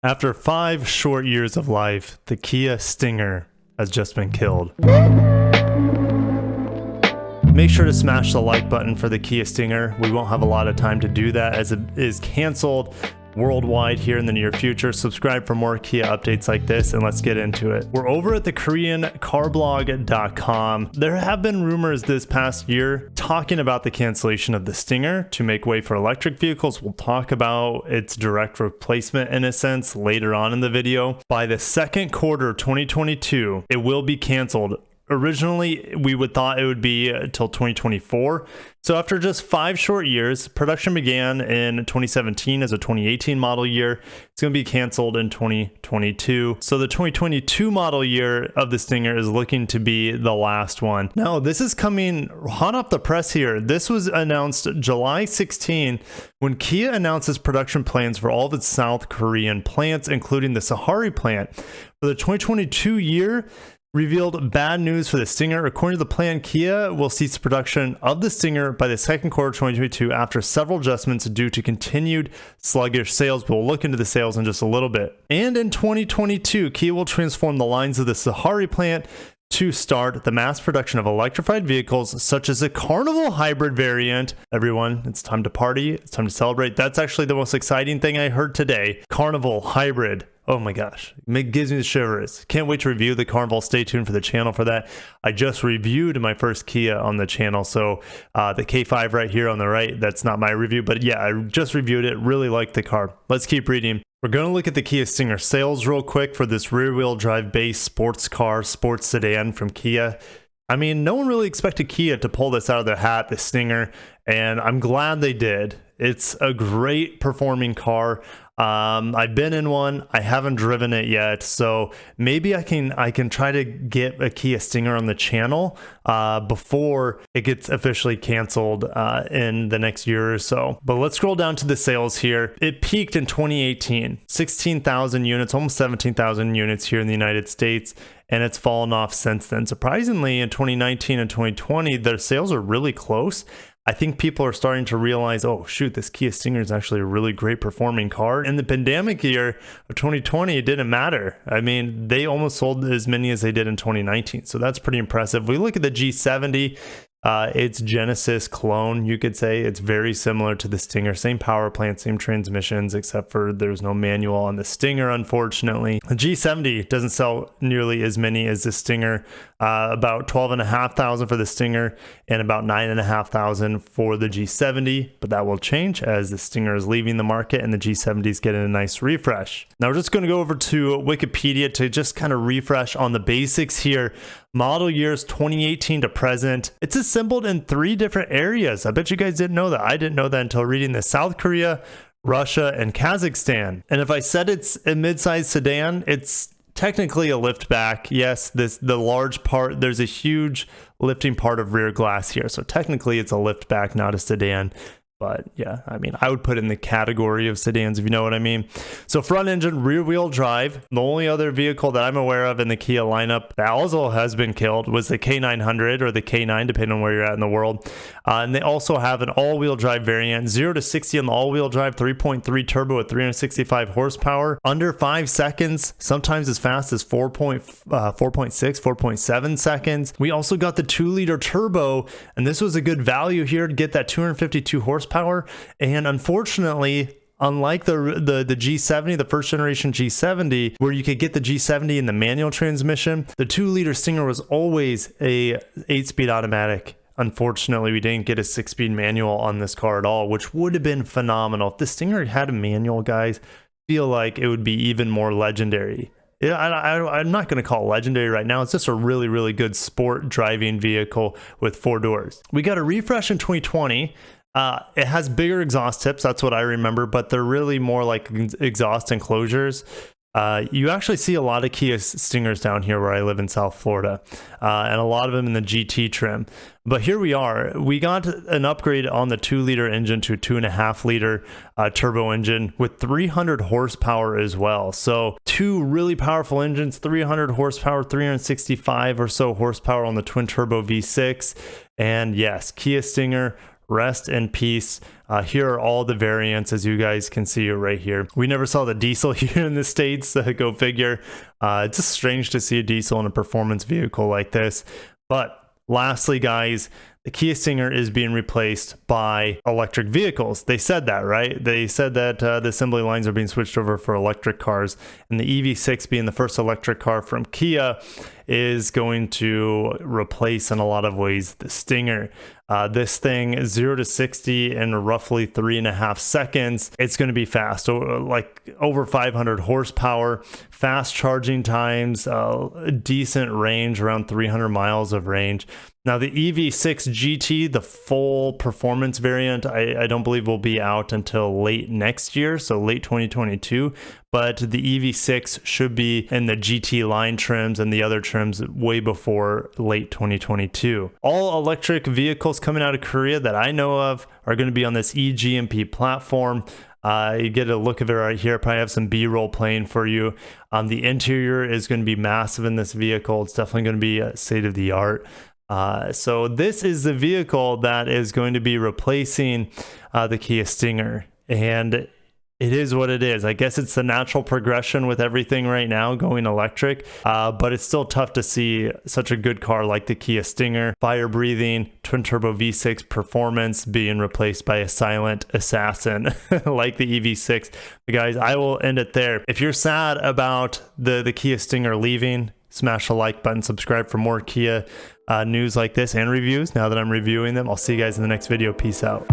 After 5 short years of life, the Kia Stinger has just been killed. Make sure to smash the like button for the Kia Stinger. We won't have a lot of time to do that as it is canceled worldwide here in the near future. Subscribe for more Kia updates like this, and let's get into it. We're over at the Korean carblog.com. There have been rumors this past year talking about the cancellation of the Stinger to make way for electric vehicles. We'll talk about its direct replacement in a sense later on in the video. By the second quarter of 2022, it will be canceled. Originally, we would thought it would be until 2024. So after just 5 short years, production began in 2017 as a 2018 model year. It's going to be canceled in 2022. So the 2022 model year of the Stinger is looking to be the last one. Now, this is coming hot off the press here. This was announced July 16 when Kia announces production plans for all of its South Korean plants, including the Sahari plant. For the 2022 year, revealed bad news for the Stinger. According to the plan, Kia will cease production of the Stinger by the second quarter of 2022 after several adjustments due to continued sluggish sales. We'll look into the sales in just a little bit. And in 2022, Kia will transform the lines of the Sahari plant to start the mass production of electrified vehicles such as a Carnival hybrid variant. Everyone, it's time to party. It's time to celebrate. That's actually the most exciting thing I heard today. Carnival hybrid. Oh my gosh, it gives me the shivers. Can't wait to review the Carnival. Stay tuned for the channel for that. I just reviewed my first Kia on the channel. So the K5 right here on the right, that's not my review, but yeah, I just reviewed it. Really liked the car. Let's keep reading. We're going to look at the Kia Stinger sales real quick for this rear-wheel drive based sports car, sports sedan from Kia. I mean, no one really expected Kia to pull this out of their hat, the Stinger, and I'm glad they did. It's a great performing car. I've been in one. I haven't driven it yet, so maybe I can try to get a Kia Stinger on the channel before it gets officially canceled in the next year or so. But let's scroll down to the sales here. It peaked in 2018, 16,000 units, almost 17,000 units here in the United States, and it's fallen off since then. Surprisingly, in 2019 and 2020, their sales are really close. I think people are starting to realize, oh shoot, this Kia Stinger is actually a really great performing car. In the pandemic year of 2020, it didn't matter. I mean, they almost sold as many as they did in 2019. So that's pretty impressive. We look at the G70, it's Genesis clone, you could say. It's very similar to the Stinger, same power plant, same transmissions, except for there's no manual on the Stinger, unfortunately. The G70 doesn't sell nearly as many as the Stinger, about 12,500 for the Stinger and about 9,500 for the G70, but that will change as the Stinger is leaving the market and the G70 is getting a nice refresh. Now we're just going to go over to Wikipedia to just kind of refresh on the basics here. Model years 2018 to present. It's assembled in 3 different areas. I bet you guys didn't know that. I didn't know that until reading this. South Korea, Russia, and Kazakhstan. And if I said it's a mid-sized sedan, it's technically a liftback. Yes, the large part, there's a huge lifting part of rear glass here. So technically it's a liftback, not a sedan. But yeah, I mean, I would put it in the category of sedans, if you know what I mean. So front engine, rear wheel drive. The only other vehicle that I'm aware of in the Kia lineup that also has been killed was the K900 or the K9, depending on where you're at in the world. And they also have an all-wheel drive variant, 0 to 60 on the all-wheel drive, 3.3 turbo at 365 horsepower, under 5 seconds, sometimes as fast as 4.7 seconds. We also got the 2-liter turbo, and this was a good value here to get that 252 horsepower. And unfortunately, unlike the G70, the first generation G70, where you could get the G70 in the manual transmission, the 2-liter Stinger was always a 8-speed automatic. Unfortunately, we didn't get a 6-speed manual on this car at all, which would have been phenomenal. If the Stinger had a manual, guys, I feel like it would be even more legendary. Yeah, I'm not going to call it legendary right now. It's just a really, really good sport driving vehicle with 4 doors. We got a refresh in 2020. It has bigger exhaust tips, that's what I remember, but they're really more like exhaust enclosures. You actually see a lot of Kia Stingers down here where I live in South Florida, and a lot of them in the GT trim. But here we are. We got an upgrade on the 2-liter engine to a 2.5-liter turbo engine with 300 horsepower as well. So 2 really powerful engines, 300 horsepower, 365 or so horsepower on the twin turbo V6. And yes, Kia Stinger, rest in peace. Here are all the variants, as you guys can see right here. We never saw the diesel here in the States, go figure. It's just strange to see a diesel in a performance vehicle like this. But lastly, guys, the Kia Stinger is being replaced by electric vehicles. They said that, right? They said that the assembly lines are being switched over for electric cars, and the EV6 being the first electric car from Kia is going to replace in a lot of ways the Stinger. This thing 0 to 60 in roughly 3.5 seconds. It's going to be fast, like over 500 horsepower, fast charging times, decent range, around 300 miles of range. Now the EV6 GT, the full performance variant, I don't believe will be out until late next year, so late 2022. But the EV6 should be in the GT line trims and the other trims way before late 2022. All electric vehicles coming out of Korea that I know of are going to be on this eGMP platform. You get a look of it right here. Probably have some B-roll playing for you. The interior is going to be massive in this vehicle. It's definitely going to be state of the art. So this is the vehicle that is going to be replacing the Kia Stinger, and it is what it is. I guess it's the natural progression with everything right now going electric, but it's still tough to see such a good car like the Kia Stinger, fire-breathing, twin-turbo V6 performance being replaced by a silent assassin like the EV6. But guys, I will end it there. If you're sad about the Kia Stinger leaving, smash the like button, subscribe for more Kia news like this and reviews. Now that I'm reviewing them, I'll see you guys in the next video. Peace out.